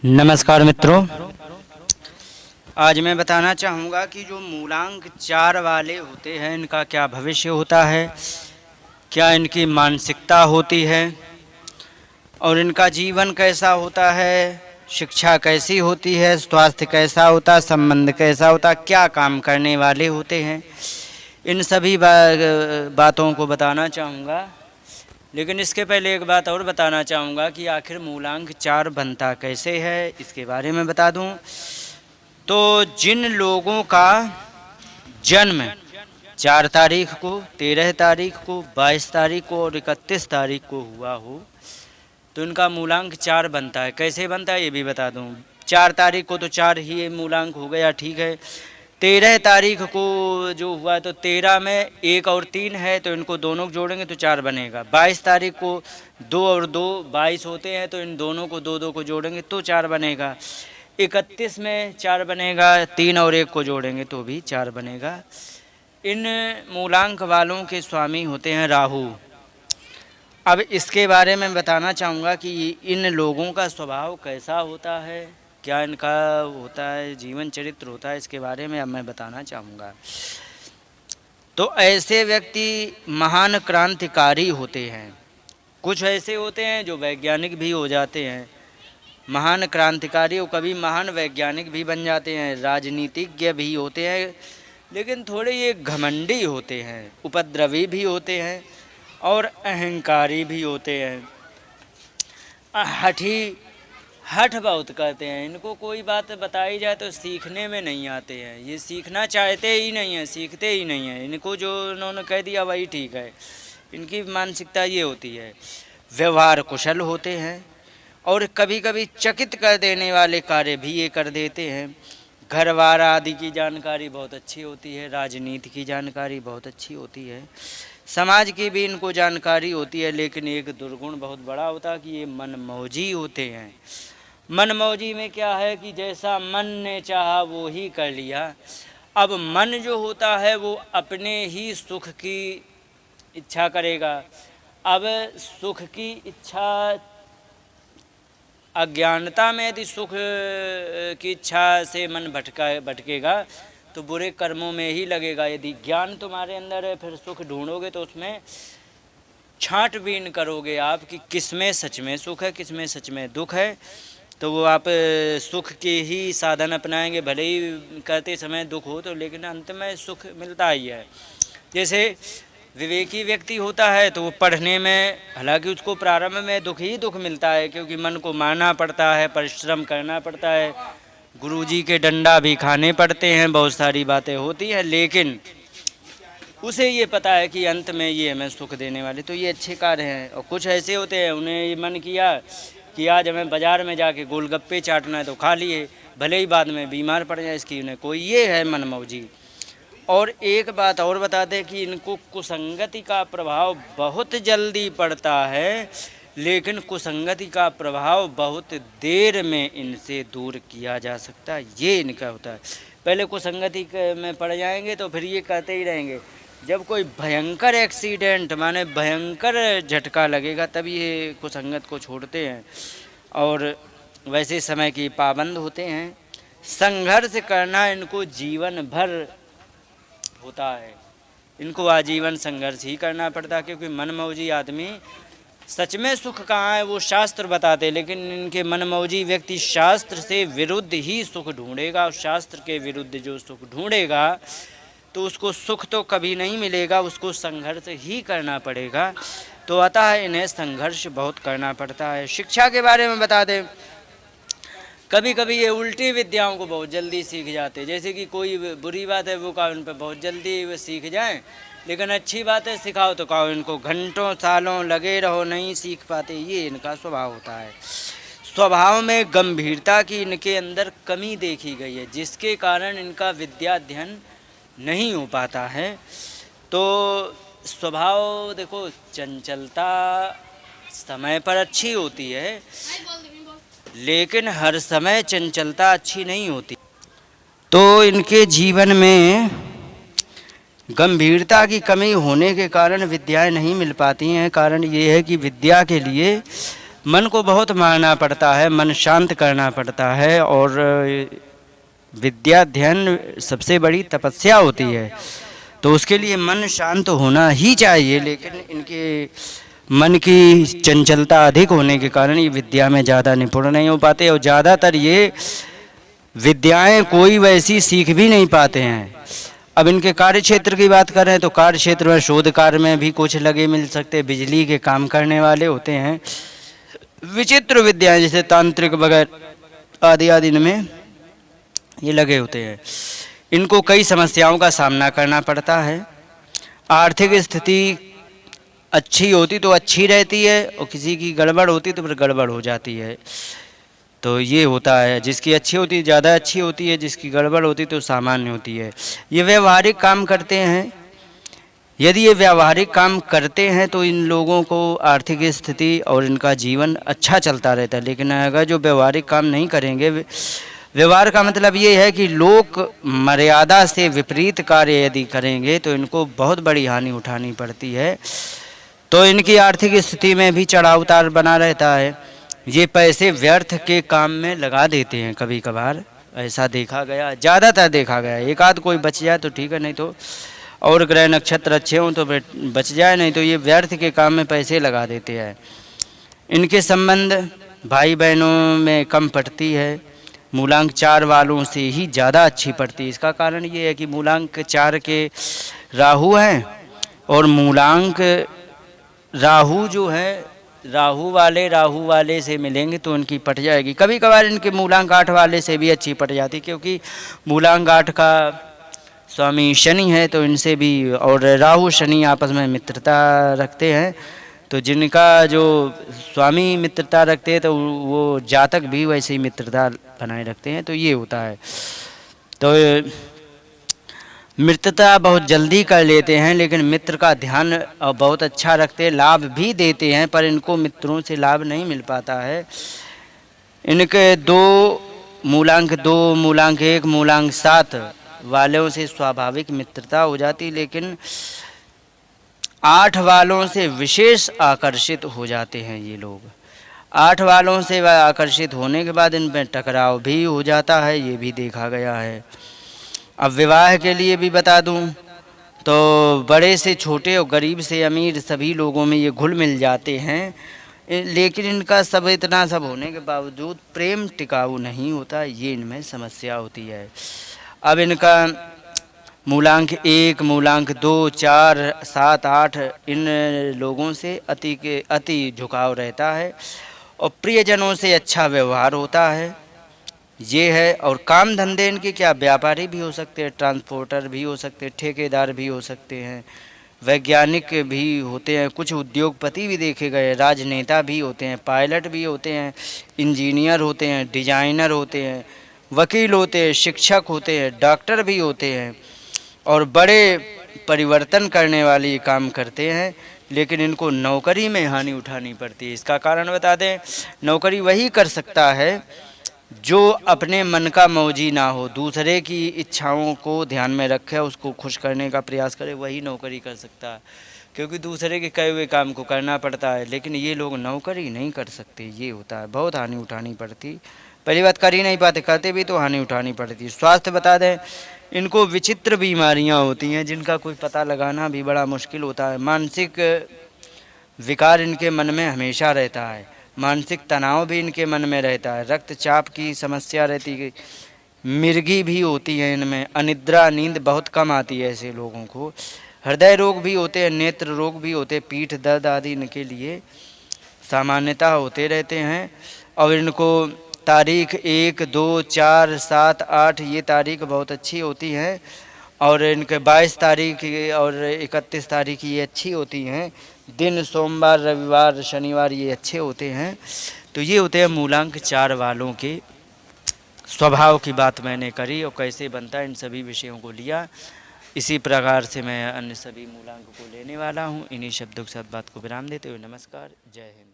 नमस्कार मित्रों, आज मैं बताना चाहूँगा कि जो मूलांक 4 वाले होते हैं इनका क्या भविष्य होता है, क्या इनकी मानसिकता होती है और इनका जीवन कैसा होता है, शिक्षा कैसी होती है, स्वास्थ्य कैसा होता है, संबंध कैसा होता है, क्या काम करने वाले होते हैं, इन सभी बातों को बताना चाहूँगा। लेकिन इसके पहले एक बात और बताना चाहूँगा कि आखिर मूलांक 4 बनता कैसे है, इसके बारे में बता दूँ। तो जिन लोगों का जन्म 4 तारीख को, 13 तारीख को, 22 तारीख को और 31 तारीख को हुआ हो तो इनका मूलांक 4 बनता है। कैसे बनता है ये भी बता दूँ। 4 तारीख को तो 4 ही मूलांक हो गया, ठीक है। 13 तारीख को जो हुआ तो 13 में 1 और 3 है तो इनको दोनों को जोड़ेंगे तो 4 बनेगा। 22 तारीख को 2 और 2 22 होते हैं तो इन दोनों को 2 2 को जोड़ेंगे तो 4 बनेगा। 31 में 4 बनेगा, 3 और 1 को जोड़ेंगे तो भी 4 बनेगा। इन मूलांक वालों के स्वामी होते हैं राहु। अब इसके बारे में बताना चाहूँगा कि इन लोगों का स्वभाव कैसा होता है, क्या इनका होता है, जीवन चरित्र होता है, इसके बारे में अब मैं बताना चाहूँगा। तो ऐसे व्यक्ति महान क्रांतिकारी होते हैं। कुछ ऐसे होते हैं जो वैज्ञानिक भी हो जाते हैं, महान क्रांतिकारी और कभी महान वैज्ञानिक भी बन जाते हैं, राजनीतिज्ञ भी होते हैं, लेकिन थोड़े ये घमंडी होते हैं, उपद्रवी भी होते हैं और अहंकारी भी होते हैं। हठ बहुत करते हैं। इनको कोई बात बताई जाए तो सीखने में नहीं आते हैं, ये सीखना चाहते ही नहीं हैं, सीखते ही नहीं हैं। इनको जो उन्होंने कह दिया वही ठीक है, इनकी मानसिकता ये होती है। व्यवहार कुशल होते हैं और कभी कभी चकित कर देने वाले कार्य भी ये कर देते हैं। घरवार आदि की जानकारी बहुत अच्छी होती है, राजनीति की जानकारी बहुत अच्छी होती है, समाज की भी इनको जानकारी होती है। लेकिन एक दुर्गुण बहुत बड़ा होता है कि ये मनमौजी होते हैं। मनमौजी में क्या है कि जैसा मन ने चाहा वो ही कर लिया। अब मन जो होता है वो अपने ही सुख की इच्छा करेगा। अब सुख की इच्छा, अज्ञानता में यदि सुख की इच्छा से मन भटकेगा तो बुरे कर्मों में ही लगेगा। यदि ज्ञान तुम्हारे अंदर है फिर सुख ढूंढोगे तो उसमें छांटबीन करोगे आप कि किसमें सच में सुख है, किसमें सच में दुख है, तो वो आप सुख के ही साधन अपनाएंगे। भले ही करते समय दुख हो तो, लेकिन अंत में सुख मिलता ही है। जैसे विवेकी व्यक्ति होता है तो वो पढ़ने में, हालांकि उसको प्रारंभ में दुख ही दुख मिलता है, क्योंकि मन को मारना पड़ता है, परिश्रम करना पड़ता है, गुरुजी के डंडा भी खाने पड़ते हैं, बहुत सारी बातें होती हैं, लेकिन उसे ये पता है कि अंत में ये हमें सुख देने वाले, तो ये अच्छे कार्य हैं। और कुछ ऐसे होते हैं, उन्हें ये मन किया कि आज हमें बाज़ार में जाके गोलगप्पे चाटना है तो खा लिए, भले ही बाद में बीमार पड़ जाए, इसकी उन्हें कोई, ये है मनमौजी। और एक बात और बता दें कि इनको कुसंगति का प्रभाव बहुत जल्दी पड़ता है, लेकिन कुसंगति का प्रभाव बहुत देर में इनसे दूर किया जा सकता है, ये इनका होता है। पहले कुसंगति में पड़ जाएंगे तो फिर ये करते ही रहेंगे। जब कोई भयंकर एक्सीडेंट, माने भयंकर झटका लगेगा, तब ये कुसंगत को छोड़ते हैं और वैसे समय की पाबंद होते हैं। संघर्ष करना इनको जीवन भर होता है, इनको आजीवन संघर्ष ही करना पड़ता है, क्योंकि मनमौजी आदमी सच में सुख कहाँ है वो शास्त्र बताते, लेकिन इनके मनमौजी व्यक्ति शास्त्र से विरुद्ध ही सुख ढूंढेगा। और शास्त्र के विरुद्ध जो सुख ढूंढेगा तो उसको सुख तो कभी नहीं मिलेगा, उसको संघर्ष ही करना पड़ेगा। तो अतः इन्हें संघर्ष बहुत करना पड़ता है। शिक्षा के बारे में बता दें, कभी कभी ये उल्टी विद्याओं को बहुत जल्दी सीख जाते, जैसे कि कोई बुरी बात है वो कहो उन पर बहुत जल्दी वो सीख जाएं, लेकिन अच्छी बातें सिखाओ तो कहो इनको घंटों सालों लगे रहो, नहीं सीख पाते। ये इनका स्वभाव होता है। स्वभाव में गंभीरता की इनके अंदर कमी देखी गई है, जिसके कारण इनका विद्या अध्ययन नहीं हो पाता है। तो स्वभाव देखो, चंचलता समय पर अच्छी होती है, लेकिन हर समय चंचलता अच्छी नहीं होती। तो इनके जीवन में गंभीरता की कमी होने के कारण विद्याएं नहीं मिल पाती हैं। कारण ये है कि विद्या के लिए मन को बहुत मारना पड़ता है, मन शांत करना पड़ता है, और विद्या अध्ययन सबसे बड़ी तपस्या होती है, तो उसके लिए मन शांत होना ही चाहिए। लेकिन इनके मन की चंचलता अधिक होने के कारण ये विद्या में ज़्यादा निपुण नहीं हो पाते, और ज़्यादातर ये विद्याएं कोई वैसी सीख भी नहीं पाते हैं। अब इनके कार्य क्षेत्र की बात करें तो कार्य क्षेत्र में शोध कार्य में भी कुछ लगे मिल सकते, बिजली के काम करने वाले होते हैं, विचित्र विद्याएं जैसे तांत्रिक वगैरह आदि आदि इनमें ये लगे होते हैं। इनको कई समस्याओं का सामना करना पड़ता है। आर्थिक स्थिति अच्छी होती तो अच्छी रहती है, और किसी की गड़बड़ होती तो फिर गड़बड़ हो जाती है। तो ये होता है, जिसकी अच्छी होती है ज़्यादा अच्छी होती है, जिसकी गड़बड़ होती तो सामान्य होती है। ये व्यवहारिक काम करते हैं। यदि ये व्यवहारिक काम करते हैं तो इन लोगों को आर्थिक स्थिति और इनका जीवन अच्छा चलता रहता है। लेकिन अगर जो व्यवहारिक काम नहीं करेंगे, व्यवहार का मतलब ये है कि लोक मर्यादा से विपरीत कार्य यदि करेंगे तो इनको बहुत बड़ी हानि उठानी पड़ती है। तो इनकी आर्थिक स्थिति में भी चढ़ाव उतार बना रहता है। ये पैसे व्यर्थ के काम में लगा देते हैं, कभी कभार ऐसा देखा गया, ज़्यादातर देखा गया। एक आध कोई बच जाए तो ठीक है, नहीं तो और ग्रह नक्षत्र अच्छे हों तो बच जाए, नहीं तो ये व्यर्थ के काम में पैसे लगा देते हैं। इनके संबंध भाई बहनों में कम पड़ती है, मूलांक 4 वालों से ही ज़्यादा अच्छी पड़ती है। इसका कारण ये है कि मूलांक 4 के राहु हैं, और मूलांक राहु जो है राहु वाले से मिलेंगे तो उनकी पट जाएगी। कभी कभार इनके मूलांक 8 वाले से भी अच्छी पट जाती, क्योंकि मूलांक 8 का स्वामी शनि है, तो इनसे भी, और राहु शनि आपस में मित्रता रखते हैं, तो जिनका जो स्वामी मित्रता रखते हैं तो वो जातक भी वैसे ही मित्रता बनाए रखते हैं। तो ये होता है। तो मित्रता बहुत जल्दी कर लेते हैं, लेकिन मित्र का ध्यान बहुत अच्छा रखते हैं, लाभ भी देते हैं, पर इनको मित्रों से लाभ नहीं मिल पाता है। इनके मूलांक 2, मूलांक 1, मूलांक 7 वालों से स्वाभाविक मित्रता हो जाती, लेकिन 8 वालों से विशेष आकर्षित हो जाते हैं ये लोग। 8 वालों से आकर्षित होने के बाद इनमें टकराव भी हो जाता है, ये भी देखा गया है। अब विवाह के लिए भी बता दूं तो बड़े से छोटे और गरीब से अमीर सभी लोगों में ये घुल मिल जाते हैं, लेकिन इनका सब इतना सब होने के बावजूद प्रेम टिकाऊ नहीं होता, ये इनमें समस्या होती है। अब इनका मूलांक 1, मूलांक 2, 4, 7, 8 इन लोगों से अति झुकाव रहता है, और प्रियजनों से अच्छा व्यवहार होता है, ये है। और काम धंधे इनके क्या, व्यापारी भी हो सकते हैं, ट्रांसपोर्टर भी हो सकते हैं, ठेकेदार भी हो सकते हैं, वैज्ञानिक भी होते हैं, कुछ उद्योगपति भी देखे गए, राजनेता भी होते हैं, पायलट भी होते हैं, इंजीनियर होते हैं, डिजाइनर होते हैं, वकील होते हैं, शिक्षक होते हैं, डॉक्टर भी होते हैं, और बड़े परिवर्तन करने वाले काम करते हैं। लेकिन इनको नौकरी में हानि उठानी पड़ती है। इसका कारण बता दें, नौकरी वही कर सकता है जो अपने मन का मौजी ना हो, दूसरे की इच्छाओं को ध्यान में रखे, उसको खुश करने का प्रयास करे, वही नौकरी कर सकता है, क्योंकि दूसरे के कहे हुए काम को करना पड़ता है। लेकिन ये लोग नौकरी नहीं कर सकते, ये होता है, बहुत हानि उठानी पड़ती। पहली बात कर ही नहीं पाते, करते भी तो हानि उठानी पड़ती। स्वास्थ्य बता दें, इनको विचित्र बीमारियां होती हैं जिनका कोई पता लगाना भी बड़ा मुश्किल होता है। मानसिक विकार इनके मन में हमेशा रहता है, मानसिक तनाव भी इनके मन में रहता है, रक्तचाप की समस्या रहती है, मिर्गी भी होती है इनमें, अनिद्रा, नींद बहुत कम आती है ऐसे लोगों को, हृदय रोग भी होते हैं, नेत्र रोग भी होते हैं, पीठ दर्द आदि इनके लिए सामान्यता होते रहते हैं। और इनको तारीख 1, 2, 4, 7, 8 ये तारीख बहुत अच्छी होती हैं, और इनके 22 तारीख और 31 तारीख ये अच्छी होती हैं। दिन सोमवार, रविवार, शनिवार ये अच्छे होते हैं। तो ये होते हैं मूलांक 4 वालों के स्वभाव की बात मैंने करी, और कैसे बनता है इन सभी विषयों को लिया। इसी प्रकार से मैं अन्य सभी मूलांक को लेने वाला हूँ। इन्हीं शब्दों के साथ बात को विराम देते हुए नमस्कार, जय हिंद।